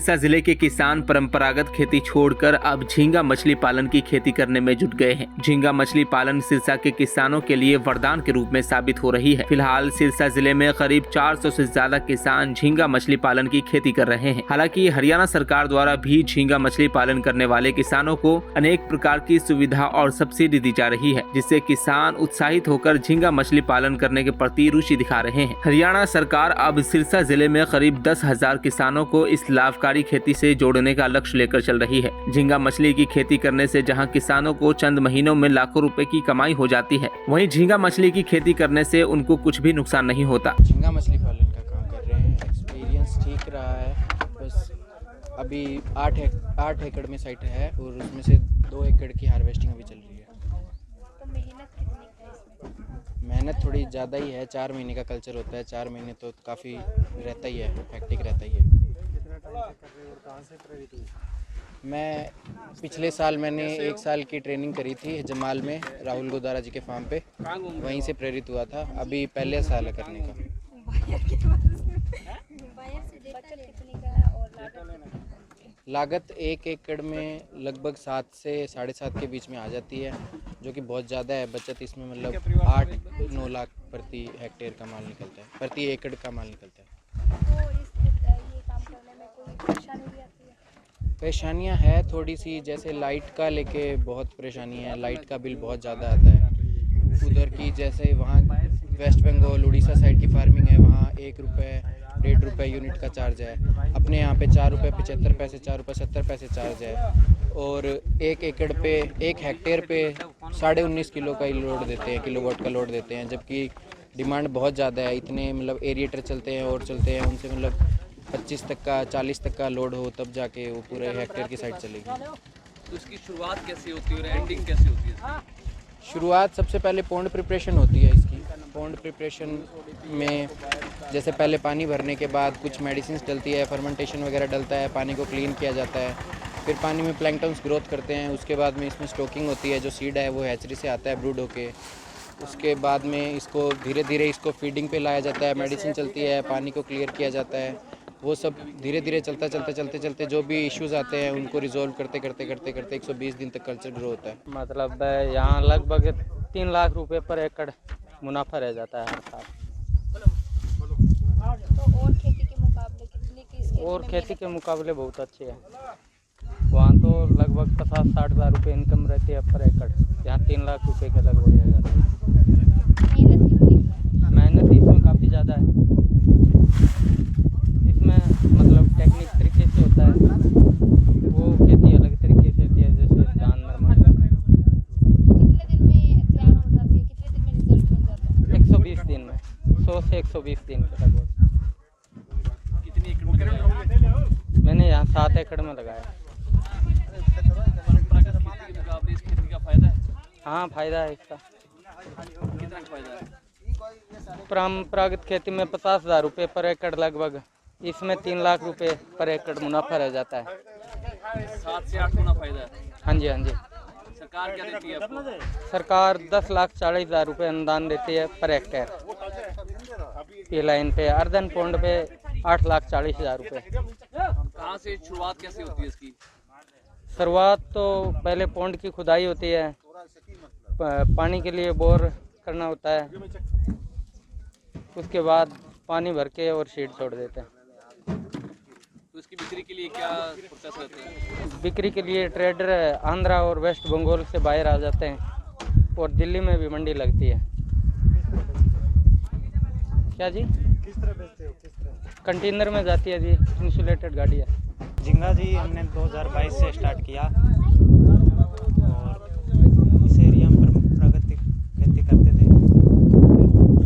सिरसा जिले के किसान परंपरागत खेती छोड़कर अब झींगा मछली पालन की खेती करने में जुट गए हैं। झींगा मछली पालन सिरसा के किसानों के लिए वरदान के रूप में साबित हो रही है। फिलहाल सिरसा जिले में करीब 400 से ज्यादा किसान झींगा मछली पालन की खेती कर रहे हैं। हालांकि हरियाणा सरकार द्वारा भी झींगा मछली पालन करने वाले किसानों को अनेक प्रकार की सुविधा और सब्सिडी दी जा रही है, जिससे किसान उत्साहित होकर झींगा मछली पालन करने के प्रति रुचि दिखा रहे हैं। हरियाणा सरकार अब सिरसा जिले में करीब 10,000 किसानों को इस लाभकारी खेती से जोड़ने का लक्ष्य लेकर चल रही है। झींगा मछली की खेती करने से जहां किसानों को चंद महीनों में लाखों रुपए की कमाई हो जाती है, वहीं झींगा मछली की खेती करने से उनको कुछ भी नुकसान नहीं होता। झींगा मछली पालन का काम कर रहे हैं, एक्सपीरियंस ठीक रहा है। बस अभी 8 एकड़ में साइट है और उसमें से 2 एकड़ की हार्वेस्टिंग अभी चल रही है। तो मेहनत कितनी है इसमें? मेहनत थोड़ी ज़्यादा ही है। 4 महीने का कल्चर होता है। 4 महीने तो काफ़ी रहता ही है, हैक्टिक रहता ही है। कहाँ से प्रेरित हुई? मैं पिछले साल मैंने 1 साल की ट्रेनिंग करी थी जमाल में, राहुल गोदारा जी के फार्म पे, वहीं से प्रेरित हुआ था। अभी पहले साल है करने का। लागत 1 एकड़ में लगभग 7 से 7.5 के बीच में आ जाती है, जो कि बहुत ज़्यादा है। बचत इसमें मतलब 8-9 लाख प्रति हेक्टेयर का माल निकलता है, प्रति एकड़ का माल निकलता है। तो ये काम करने में कोई परेशानी भी आती है? परेशानियां है थोड़ी सी, जैसे लाइट का लेके बहुत परेशानी है। लाइट का बिल बहुत ज़्यादा आता है उधर की। जैसे वहाँ वेस्ट बंगाल उड़ीसा साइड की फार्मिंग है, वहाँ 1 रुपये 1.5 रुपये यूनिट का चार्ज है। अपने यहाँ पे 4 रुपये 75 पैसे, 4 रुपये 70 पैसे चार्ज है। और 1 एकड़ पे 1 हेक्टेयर पे 19.5 किलो का ही लोड देते हैं, किलोवाट का लोड देते हैं, जबकि डिमांड बहुत ज़्यादा है। इतने मतलब एरिएटर चलते हैं और चलते हैं, उनसे मतलब 25 तक का 40 तक का लोड हो तब जाके वो पूरे हेक्टेयर की साइड चलेगी। तो इसकी शुरुआत कैसे होती है और एंडिंग कैसे होती है? शुरुआत सबसे पहले पॉन्ड प्रिपरेशन होती है इसकी। पॉन्ड प्रिपरेशन में जैसे पहले पानी भरने के बाद कुछ मेडिसिन डलती है, फर्मेंटेशन वगैरह डलता है, पानी को क्लीन किया जाता है। फिर पानी में प्लैंकटन्स ग्रोथ करते हैं। उसके बाद में इसमें स्टॉकिंग होती है। जो सीड है वो हैचरी से आता है ब्रूड होके। उसके बाद में इसको धीरे धीरे इसको फीडिंग पे लाया जाता है, मेडिसिन चलती है, पानी को क्लियर किया जाता है। वो सब धीरे धीरे चलते जो भी इश्यूज आते हैं उनको रिजॉल्व करते 120 दिन तक कल्चर ग्रो होता है। मतलब यहाँ लगभग 3 लाख रुपए पर एकड़ मुनाफा रह जाता है हर साल। तो और खेती के मुकाबले कितनी की इसके और में खेती मेहनत के मुकाबले बहुत अच्छी है। वहाँ तो लगभग 50-60 हज़ार रुपये इनकम रहती है पर एकड़, यहाँ 3 लाख रुपए के लगभग रह जाता है। मेहनत कितनी है? मेहनत इसमें काफ़ी ज़्यादा है। इसमें मतलब टेक्निक तरीके से होता है, वो खेती अलग तरीके से होती है, जैसे धान नरमा। कितने दिन में तैयार हो जाती है? कितने दिन में रिजल्ट मिल जाता है? 120 दिन में, 100 से 120 दिन के लगभग। कितनी एकड़ में लगाया? मैंने यहाँ 7 एकड़ में लगाया। परंपरागत खेती के मुकाबले इस खेती का फायदा है? हाँ, फायदा है इसका। कितना फायदा है? परंपरागत खेती में 50,000 रुपये पर एकड़ लगभग, इसमें 3 लाख रुपए पर एकड़ मुनाफा रह जाता है। 7 से 8 गुना फायदा है। हाँ जी, हाँ जी। सरकार क्या देती है आपको? सरकार 10,40,000 रुपये अनुदान देती है पर हेक्टेयर। पी लाइन पे अर्धन पौंड पे 8,40,000 रुपये। कहाँ से शुरुआत कैसे होती है इसकी? शुरुआत तो पहले पौंड की खुदाई होती है, पानी के लिए बोर करना होता है, उसके बाद पानी भर के और सीड छोड़ देते हैं। तो इसकी बिक्री के लिए क्या प्रोसेस रहते हैं? बिक्री के लिए ट्रेडर आंध्रा और वेस्ट बंगाल से बाहर आ जाते हैं और दिल्ली में भी मंडी लगती है। क्या जी? किस तरह बेचते हो? किस तरह? कंटेनर में जाती है जी, इंसुलेटेड गाड़ी है। झींगा जी हमने 2022 से स्टार्ट किया और इस एरिया में परंपरागत खेती करते थे।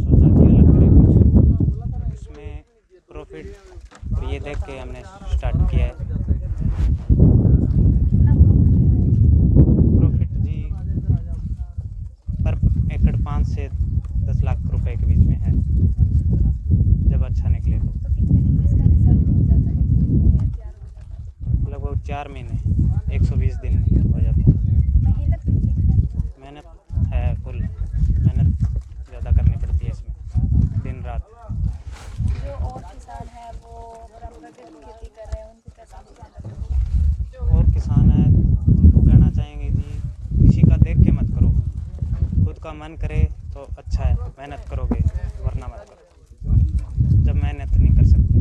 सोचा कि अलग करें कुछ, इसमें प्रॉफिट ये देख के हमने स्टार्ट किया है। प्रॉफिट जी पर एकड़ 5 से 10 लाख रुपए के बीच में है, जब अच्छा निकले तो। तो कितने दिन में इसका रिजल्ट मिल जाता है? कितने दिन में तैयार हो जाता है? लगभग 4 महीने 120 दिन हो जाता है। मेहनत कितनी है? मेहनत है, फुल मेहनत ज़्यादा करनी पड़ती है इसमें, दिन रात। जो और किसान हैं वो परंपरागत खेती कर रहे हैं, उनको कैसा मेंटेन करे तो अच्छा है, मेहनत करोगे वरना मत करो जब मेहनत नहीं कर सकते।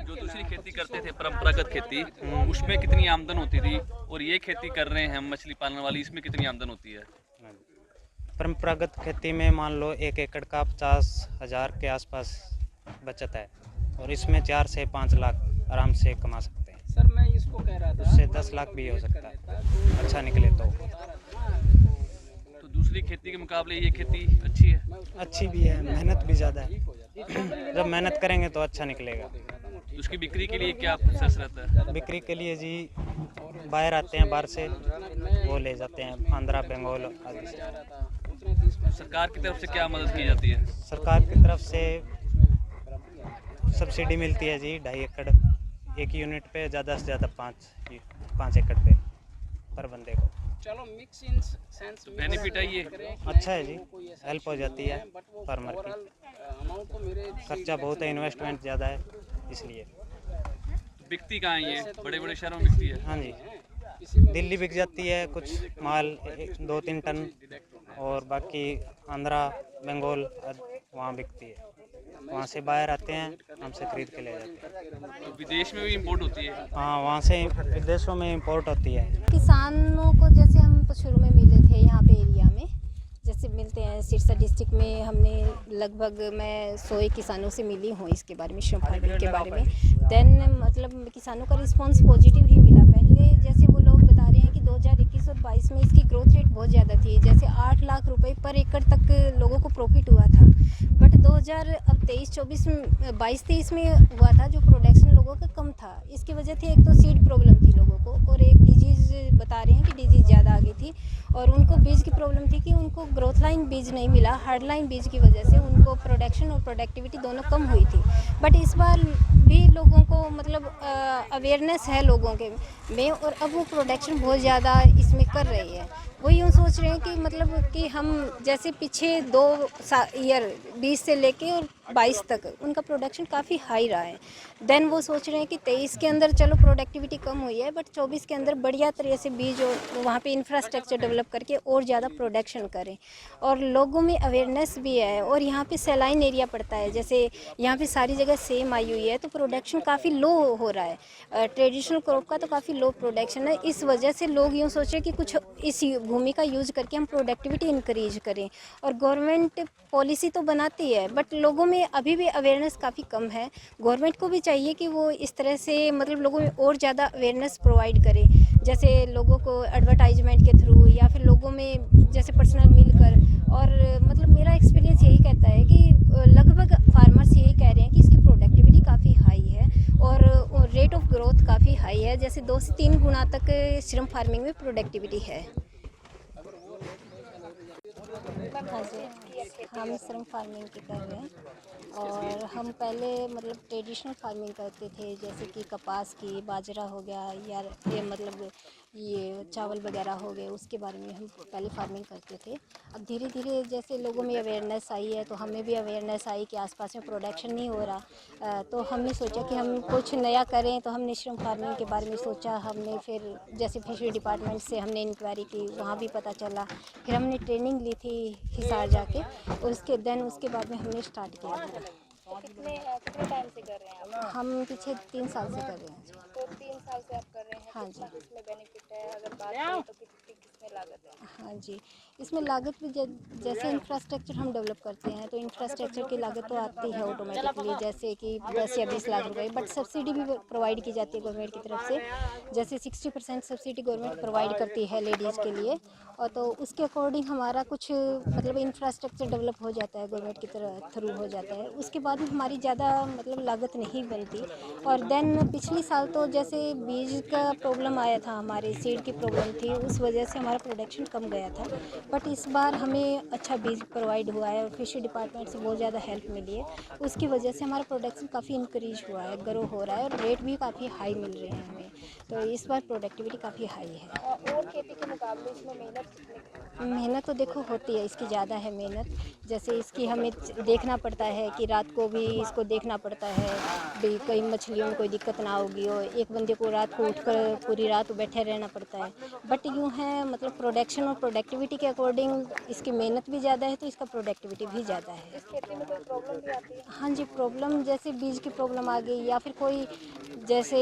जो दूसरी खेती करते थे परंपरागत खेती, उसमें कितनी आमदन होती थी और ये खेती कर रहे हैं हम मछली पालन वाली, इसमें कितनी आमदन होती है? परंपरागत खेती में मान लो 1 एकड़ का 50,000 के आसपास बचत है और इसमें 4 से 5 लाख आराम से कमा सकते हैं। सर मैं इसको कह रहा था, उससे 10 लाख भी हो सकता है, अच्छा निकले तो। दूसरी खेती के मुकाबले ये खेती अच्छी है? अच्छी भी है, मेहनत भी ज़्यादा है। जब मेहनत करेंगे तो अच्छा निकलेगा। तो उसकी बिक्री के लिए क्या प्रोसेस रहता है? बिक्री के लिए जी बाहर आते हैं, बाहर से वो ले जाते हैं, आंध्रा बंगाल आदि से। सरकार की तरफ से क्या मदद की जाती है? सरकार की तरफ से सब्सिडी मिलती है जी 2.5 एकड़, 1 यूनिट पे ज़्यादा से ज़्यादा 5 एकड़ पे पर बंदे को। चलो मिक्स इन सेंस बेनिफिट है ये? अच्छा है जी, हेल्प हो जाती है फार्मर की। खर्चा बहुत है, इन्वेस्टमेंट ज़्यादा है इसलिए। बिकती कहाँ है ये? बड़े बड़े शहरों में बिकती है? हाँ जी, दिल्ली बिक जाती है कुछ माल 2-3 टन, और बाकी आंध्रा बंगाल वहाँ बिकती है। वहाँ से बाहर आते हैं, हमसे खरीद के ले जाते हैं। तो विदेश में भी इंपोर्ट होती है? हाँ, वहाँ से विदेशों में इंपोर्ट होती है। किसानों को जैसे हम तो शुरू में मिले थे यहाँ पे एरिया में, जैसे मिलते हैं सिरसा डिस्ट्रिक्ट में, हमने लगभग मैं 100 किसानों से मिली हूँ इसके बारे में, श्रम फार्मिंग के बारे में। देन मतलब किसानों का रिस्पांस पॉजिटिव ही मिला। पहले जैसे वो लोग बता रहे हैं कि 2021 और 22 में इसकी ग्रोथ रेट बहुत ज़्यादा थी, जैसे 8 लाख रुपए पर एकड़ तक लोगों को प्रॉफिट हुआ था। बट 2023-24 में हुआ था जो प्रोडक्शन लोगों का कम था। इसकी वजह थी एक तो सीड प्रॉब्लम थी लोगों को, और एक डिजीज़ बता रहे हैं कि डिजीज़ ज़्यादा आ गई थी, और उनको बीज की प्रॉब्लम थी कि उनको ग्रोथ लाइन बीज नहीं मिला। हार्ड लाइन बीज की वजह से उनको प्रोडक्शन और प्रोडक्टिविटी दोनों कम हुई थी। बट इस बार भी लोगों को मतलब अवेयरनेस है लोगों के में, और अब वो प्रोडक्शन बहुत ज़्यादा इसमें कर रही है। वो यूँ सोच रहे हैं कि मतलब कि हम जैसे पीछे 2 ईयर 20 से लेके और 22 तक उनका प्रोडक्शन काफ़ी हाई रहा है। देन वो सोच रहे हैं कि 23 के अंदर चलो प्रोडक्टिविटी कम हुई है, बट 24 के अंदर बढ़िया तरह से बीज और वहाँ पे इंफ्रास्ट्रक्चर डेवलप करके और ज़्यादा प्रोडक्शन करें। और लोगों में अवेयरनेस भी है, और यहाँ पे सैलाइन एरिया पड़ता है, जैसे यहाँ पे सारी जगह सेम आई हुई है, तो प्रोडक्शन काफ़ी लो हो रहा है। ट्रेडिशनल क्रॉप का तो काफ़ी लो प्रोडक्शन है। इस वजह से लोग यूँ सोचें कि कुछ इस भूमि का यूज़ करके हम प्रोडक्टिविटी इंक्रीज करें। और गवर्नमेंट पॉलिसी तो बनाती है, बट लोगों में अभी भी अवेयरनेस काफ़ी कम है। गवर्नमेंट को भी चाहिए कि वो इस तरह से मतलब लोगों में और ज़्यादा अवेयरनेस प्रोवाइड करे, जैसे लोगों को एडवर्टाइजमेंट के थ्रू या फिर लोगों में जैसे पर्सनल मिलकर। और मतलब मेरा एक्सपीरियंस यही कहता है कि लगभग फार्मर्स यही कह रहे हैं कि इसकी प्रोडक्टिविटी काफ़ी हाई है और रेट ऑफ ग्रोथ काफ़ी हाई है, जैसे 2 से 3 गुना तक श्रम फार्मिंग में प्रोडक्टिविटी है। हाँ जी, हम श्रम फार्मिंग की कर रहे हैं, और हम पहले मतलब ट्रेडिशनल फार्मिंग करते थे, जैसे कि कपास की, बाजरा हो गया, या ये मतलब ये चावल वगैरह हो गए, उसके बारे में हम पहले फार्मिंग करते थे। अब धीरे धीरे जैसे लोगों में अवेयरनेस आई है, तो हमें भी अवेयरनेस आई कि आसपास में प्रोडक्शन नहीं हो रहा, तो हमने सोचा कि हम कुछ नया करें। तो हमने श्रम फार्मिंग के बारे में सोचा। हमने फिर जैसे फिशरी डिपार्टमेंट से हमने इंक्वायरी की, वहाँ भी पता चला। फिर हमने ट्रेनिंग ली थी हिसार जाके, और उसके बाद में हमने स्टार्ट किया। कितने टाइम से कर रहे हैं आप? हम पीछे 3 साल से कर रहे हैं। तो 3 साल से आप कर रहे हैं। हाँ कितना जी। इसमें बेनिफिट है? अगर बात करें तो किसमें लागत है? हाँ जी, इसमें लागत भी जैसे इंफ्रास्ट्रक्चर हम डेवलप करते हैं, तो इंफ्रास्ट्रक्चर की लागत तो आती है ऑटोमेटिकली, जैसे कि 10 या 20 लाख रुपए। बट सब्सिडी भी प्रोवाइड की जाती है गवर्नमेंट की तरफ से, जैसे 60% सब्सिडी गवर्नमेंट प्रोवाइड करती है लेडीज़ के लिए। और तो उसके अकॉर्डिंग हमारा कुछ मतलब इंफ्रास्ट्रक्चर डेवलप हो जाता है, गवर्नमेंट की तरह थ्रू हो जाता है। उसके बाद में हमारी ज़्यादा मतलब लागत नहीं बनती। और देन पिछले साल तो जैसे बीज का प्रॉब्लम आया था, हमारे सीड की प्रॉब्लम थी, उस वजह से हमारा प्रोडक्शन कम गया था। बट इस बार हमें अच्छा बीज प्रोवाइड हुआ है, और फिशरी डिपार्टमेंट से बहुत ज़्यादा हेल्प मिली है। उसकी वजह से हमारा प्रोडक्शन काफ़ी इंक्रीज हुआ है, ग्रो हो रहा है, और रेट भी काफ़ी हाई मिल रहे हैं हमें। तो इस बार प्रोडक्टिविटी काफ़ी हाई है। और खेती के मुकाबले इसमें मेहनत कितनी? मेहनत तो देखो होती है, इसकी ज़्यादा है मेहनत। जैसे इसकी हमें देखना पड़ता है कि रात को भी इसको देखना पड़ता है, भाई कई मछलियों में कोई दिक्कत ना होगी, और एक बंदे को रात को उठकर पूरी रात बैठे रहना पड़ता है। बट यूँ है मतलब प्रोडक्शन और प्रोडक्टिविटी के अकॉर्डिंग इसकी मेहनत भी ज़्यादा है तो इसका प्रोडक्टिविटी भी ज़्यादा है। इस खेती में कोई प्रॉब्लम भी आती है? हाँ जी, प्रॉब्लम जैसे बीज की प्रॉब्लम आ गई, या फिर कोई जैसे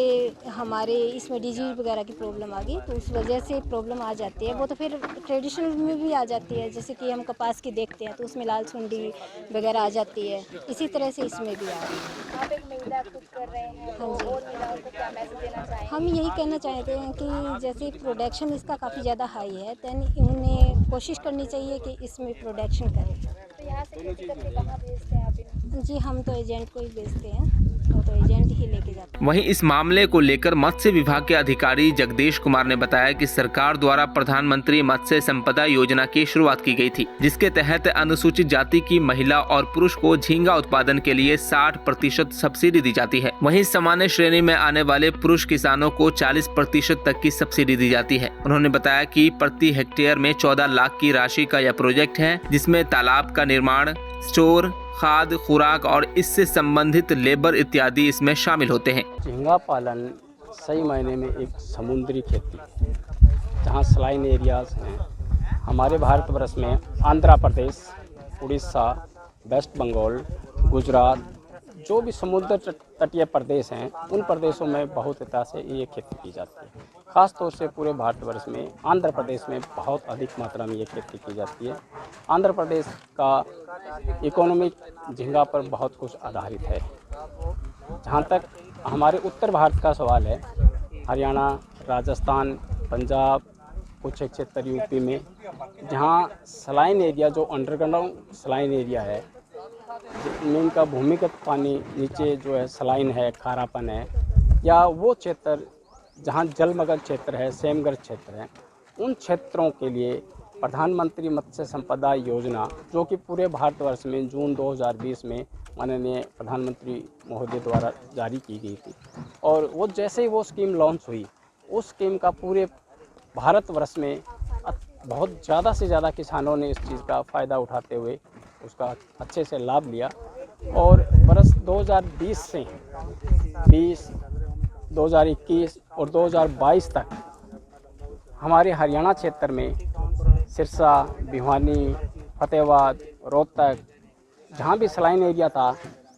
हमारे इसमें डिजीज वगैरह की प्रॉब्लम आ गई, तो उस वजह से प्रॉब्लम आ जाती है। वो तो फिर ट्रेडिशनल में भी आ जाती है, जैसे कि हम कपास की देखते हैं तो उसमें लाल सुंडी वगैरह आ जाती है, इसी तरह से इसमें भी आ रही है। आप एक महिला खुद कर रहे हैं, तो और महिलाओं को क्या मैसेज देना चाहेंगे? हम यही कहना चाहते हैं कि जैसे प्रोडक्शन इसका काफ़ी ज़्यादा हाई है, दैन उन्हें कोशिश करनी चाहिए कि इसमें प्रोडक्शन करें। तो यहाँ से खेती करके कहाँ भेजते हैं आप इनको? जी, हम तो एजेंट को ही बेचते हैं, और तो एजेंट ही लेके जाते हैं। वहीं इस मामले को लेकर मत्स्य विभाग के अधिकारी जगदीश कुमार ने बताया कि सरकार द्वारा प्रधानमंत्री मत्स्य संपदा योजना की शुरुआत की गई थी, जिसके तहत अनुसूचित जाति की महिला और पुरुष को झींगा उत्पादन के लिए 60% सब्सिडी दी जाती है। वहीं सामान्य श्रेणी में आने वाले पुरुष किसानों को 40% तक की सब्सिडी दी जाती है। उन्होंने बताया कि प्रति हेक्टेयर में 14 लाख की राशि का यह प्रोजेक्ट है, जिसमें तालाब का निर्माण, स्टोर, खाद, खुराक और इससे संबंधित लेबर इत्यादि इसमें शामिल होते हैं। झींगा पालन सही मायने में एक समुद्री खेती है, जहाँ सलाइन एरियाज हैं। हमारे भारतवर्ष में आंध्र प्रदेश, उड़ीसा, वेस्ट बंगाल, गुजरात, जो भी समुद्र तटीय प्रदेश हैं, उन प्रदेशों में बहुत तरह से ये खेती की जाती है। ख़ास तौर से पूरे भारतवर्ष में आंध्र प्रदेश में बहुत अधिक मात्रा में ये खेती की जाती है। आंध्र प्रदेश का इकोनॉमिक झींगा पर बहुत कुछ आधारित है। जहाँ तक हमारे उत्तर भारत का सवाल है, हरियाणा, राजस्थान, पंजाब, कुछ क्षेत्र यूपी में, जहाँ सलाइन एरिया जो अंडरग्राउंड सलाइन एरिया है, जिनमें का भूमिगत पानी नीचे जो है सलाइन है, खारापन है, या वो क्षेत्र जहाँ जलमग्न क्षेत्र है, सेमग्रस्त क्षेत्र है, उन क्षेत्रों के लिए प्रधानमंत्री मत्स्य संपदा योजना, जो कि पूरे भारतवर्ष में जून 2020 में माननीय प्रधानमंत्री महोदय द्वारा जारी की गई थी, और वो जैसे ही वो स्कीम लॉन्च हुई, उस स्कीम का पूरे भारतवर्ष में बहुत ज़्यादा से ज़्यादा किसानों ने इस चीज़ का फ़ायदा उठाते हुए उसका अच्छे से लाभ लिया। और वर्ष 2020 से 2021 और 2022 तक हमारे हरियाणा क्षेत्र में सिरसा, भिवानी, फतेहाबाद, रोहतक, जहाँ भी सलाइन एरिया था,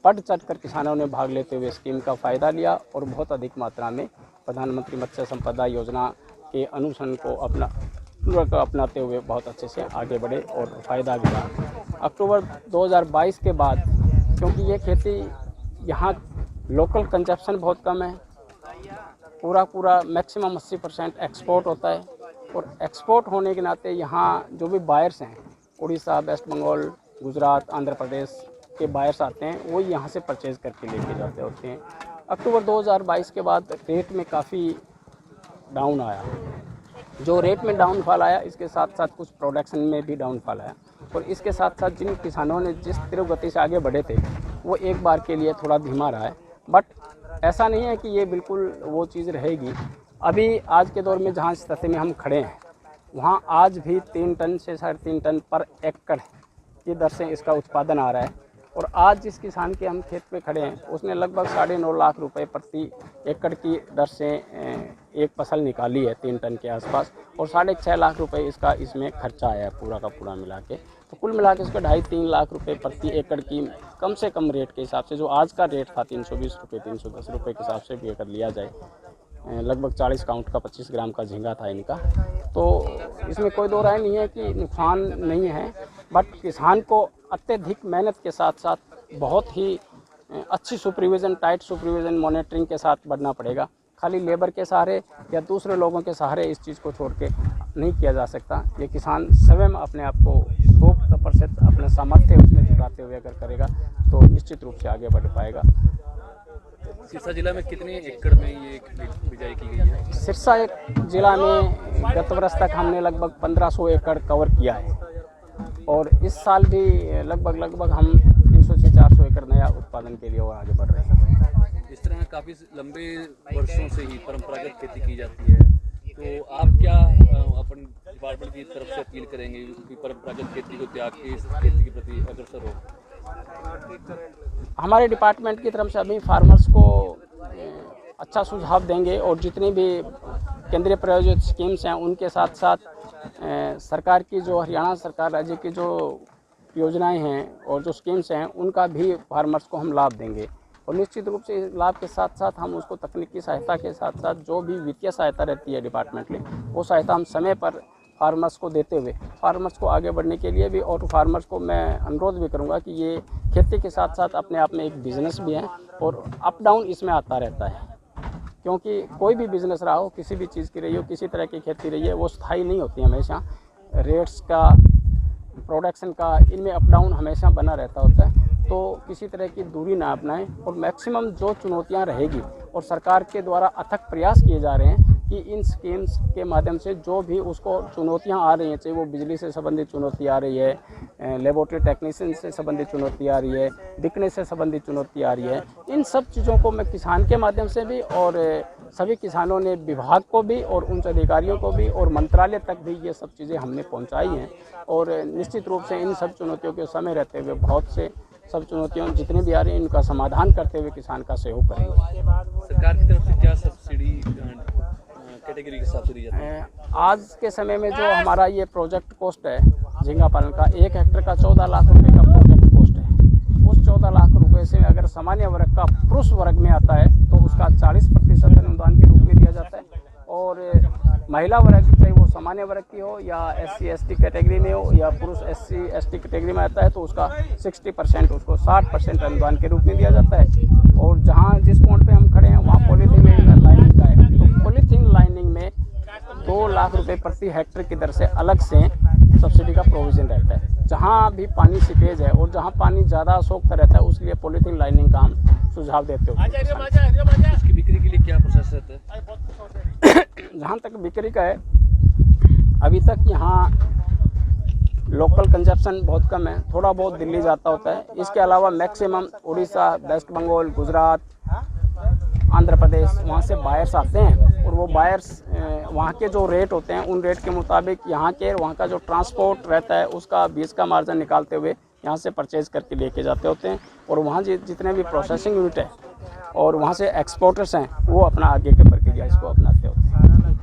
बढ़ चढ़ कर किसानों ने भाग लेते हुए स्कीम का फ़ायदा लिया और बहुत अधिक मात्रा में प्रधानमंत्री मत्स्य संपदा योजना के अनुसरण को अपनाते हुए बहुत अच्छे से आगे बढ़े और फ़ायदा भी रहा। अक्टूबर 2022 के बाद, क्योंकि ये खेती यहाँ लोकल कंजप्शन बहुत कम है, पूरा मैक्सिमम 80% एक्सपोर्ट होता है, और एक्सपोर्ट होने के नाते यहाँ जो भी बायर्स हैं, उड़ीसा, वेस्ट बंगाल, गुजरात, आंध्र प्रदेश के बायर्स आते हैं, वो यहाँ से परचेज़ करके लेके जाते होते हैं। अक्टूबर 2022 के बाद रेट में काफ़ी डाउन आया। जो रेट में डाउनफॉल आया, इसके साथ साथ कुछ प्रोडक्शन में भी डाउनफॉल आया, और इसके साथ साथ जिन किसानों ने जिस तीव्र गति से आगे बढ़े थे, वो एक बार के लिए थोड़ा धीमा रहा है। बट ऐसा नहीं है कि ये बिल्कुल वो चीज़ रहेगी। अभी आज के दौर में जहाँ स्थिति में हम खड़े हैं, वहाँ आज भी 3 टन से 3.5 टन पर एकड़ की दर से इसका उत्पादन आ रहा है। और आज जिस किसान के हम खेत में खड़े हैं, उसने लगभग 9.5 लाख रुपए प्रति एकड़ की दर से एक फसल निकाली है 3 टन के आसपास, और 6.5 लाख रुपए इसका इसमें खर्चा आया है पूरा का पूरा मिला के। तो कुल मिला के इसका 2.5-3 लाख रुपए प्रति एकड़ की कम से कम रेट के हिसाब से, जो आज का रेट था 320 रुपये 310 रुपये के हिसाब से भी अगर लिया जाए, लगभग 40 काउंट का 25 ग्राम का झींगा था इनका, तो इसमें कोई दो राय नहीं है कि नुकसान नहीं है। बट किसान को अत्यधिक मेहनत के साथ साथ बहुत ही अच्छी सुपरविज़न, टाइट सुपरविज़न, मॉनिटरिंग के साथ बढ़ना पड़ेगा। खाली लेबर के सहारे या दूसरे लोगों के सहारे इस चीज़ को छोड़ के नहीं किया जा सकता। ये किसान स्वयं अपने आप को 100% अपने सामर्थ्य उसमें जुटाते हुए अगर करेगा तो निश्चित रूप से आगे बढ़ पाएगा। सिरसा जिला में कितने एकड़ में ये बिजाई की गई है? सिरसा एक जिला में गत वर्ष तक हमने लगभग 1500 एकड़ कवर किया है, और इस साल भी लगभग हम 300 से 400 एकड़ नया उत्पादन के लिए और आगे बढ़ रहे हैं। इस तरह काफ़ी लंबे वर्षों से ही परंपरागत खेती की जाती है, तो आप क्या अपन डिपार्टमेंट की तरफ से अपील करेंगे कि परंपरागत खेती को त्याग के इस खेती के प्रति अग्रसर हो? हमारे डिपार्टमेंट की तरफ से अभी फार्मर्स को अच्छा सुझाव देंगे और जितनी भी केंद्रीय प्रायोजित स्कीम्स हैं उनके साथ साथ सरकार की जो हरियाणा सरकार राज्य की जो योजनाएं हैं और जो स्कीम्स हैं उनका भी फार्मर्स को हम लाभ देंगे। और निश्चित रूप से इस लाभ के साथ साथ हम उसको तकनीकी सहायता के साथ साथ जो भी वित्तीय सहायता रहती है डिपार्टमेंट में, वो सहायता हम समय पर फार्मर्स को देते हुए फार्मर्स को आगे बढ़ने के लिए भी, और फार्मर्स को मैं अनुरोध भी करूंगा कि ये खेती के साथ साथ अपने आप में एक बिज़नेस भी है और अप डाउन इसमें आता रहता है, क्योंकि कोई भी बिज़नेस रहा हो, किसी भी चीज़ की रही हो, किसी तरह की खेती रही है, वो स्थायी नहीं होती हमेशा। रेट्स का, प्रोडक्शन का, इनमें अप डाउन हमेशा बना रहता होता है। तो किसी तरह की दूरी ना अपनाएं और मैक्सिमम जो चुनौतियां रहेगी और सरकार के द्वारा अथक प्रयास किए जा रहे हैं कि इन स्कीम्स के माध्यम से जो भी उसको चुनौतियां आ रही हैं, चाहे वो बिजली से संबंधित चुनौती आ रही है, लेबोरेटरी टेक्नीशियन से संबंधित चुनौती आ रही है, बिकने से संबंधित चुनौती आ रही है, इन सब चीज़ों को मैं किसान के माध्यम से भी और सभी किसानों ने विभाग को भी और उच्च अधिकारियों को भी और मंत्रालय तक भी ये सब चीज़ें हमने पहुंचाई हैं। और निश्चित रूप से इन सब चुनौतियों के समय रहते हुए बहुत से सब चुनौतियों जितनी भी आ रही हैं इनका समाधान करते हुए किसान का सहयोग करेंगे। सरकार की तरफ से क्या सब्सिडी कैटेगरी के हिसाब से दी जाती है? आज के समय में जो हमारा ये प्रोजेक्ट कॉस्ट है झींगा पालन का, 1 हेक्टर का 14 लाख रुपए का प्रोजेक्ट कॉस्ट है। उस 14 लाख रुपए से अगर सामान्य वर्ग का पुरुष वर्ग में आता है तो उसका 40% अनुदान के रूप में दिया जाता है, और महिला वर्ग चाहे वो सामान्य वर्ग की हो या SC ST कैटेगरी में हो या पुरुष SC ST कैटेगरी में आता है तो उसका 60% उसको 60% अनुदान के रूप में दिया जाता है। और जहाँ जिस पॉइंट पे हम खड़े हैं वहाँ पॉलीथीन लाइनिंग का है, तो पॉलीथीन लाइनिंग में 2 लाख रुपए प्रति हेक्टेयर की दर से अलग से सब्सिडी का प्रोविज़न रहता है। जहाँ भी पानी सीपेज है और जहाँ पानी ज़्यादा सोखता रहता है उसके लिए पॉलीथीन लाइनिंग का हम सुझाव देते हो। इसकी बिक्री के लिए क्या प्रोसेस रहता है? जहाँ तक बिक्री का है, अभी तक यहाँ लोकल कंजप्शन बहुत कम है, थोड़ा बहुत दिल्ली जाता होता है। इसके अलावा मैक्सिमम उड़ीसा, वेस्ट बंगाल, गुजरात, आंध्र प्रदेश, वहाँ से बायर्स आते हैं और वो बायर्स वहाँ के जो रेट होते हैं उन रेट के मुताबिक यहाँ के वहाँ का जो ट्रांसपोर्ट रहता है उसका बीच का मार्जिन निकालते हुए यहाँ से परचेज करके लेके जाते होते हैं, और वहाँ जितने भी प्रोसेसिंग यूनिट है और वहाँ से एक्सपोर्टर्स हैं वो अपना आगे के प्रक्रिया इसको अपनाते होते हैं।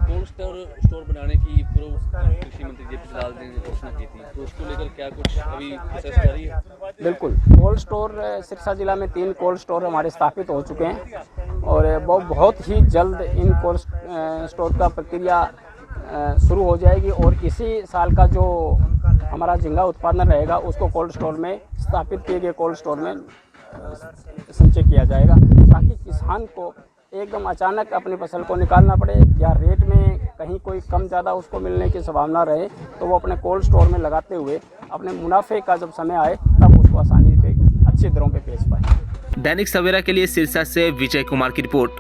कोल्ड स्टोर बनाने की पूर्व कृषि मंत्री JP लाल ने घोषणा की थी, तो उसको लेकर क्या कुछ अभी प्रोसेस जारी है? बिल्कुल, कोल्ड स्टोर सिरसा जिला में 3 कोल्ड स्टोर हमारे स्थापित हो चुके हैं और वो बहुत ही जल्द इन कोल्ड स्टोर का प्रक्रिया शुरू हो जाएगी और इसी साल का जो हमारा झींगा उत्पादन रहेगा उसको कोल्ड स्टोर में स्थापित किए गए कोल्ड स्टोर में संचय किया जाएगा, ताकि किसान को एकदम अचानक अपनी फसल को निकालना पड़े या रेट में कहीं कोई कम ज़्यादा उसको मिलने की संभावना रहे तो वो अपने कोल्ड स्टोर में लगाते हुए अपने मुनाफे का जब समय आए तब उसको आसानी से अच्छी दरों पे बेच पाए। दैनिक सवेरा के लिए सिरसा से विजय कुमार की रिपोर्ट।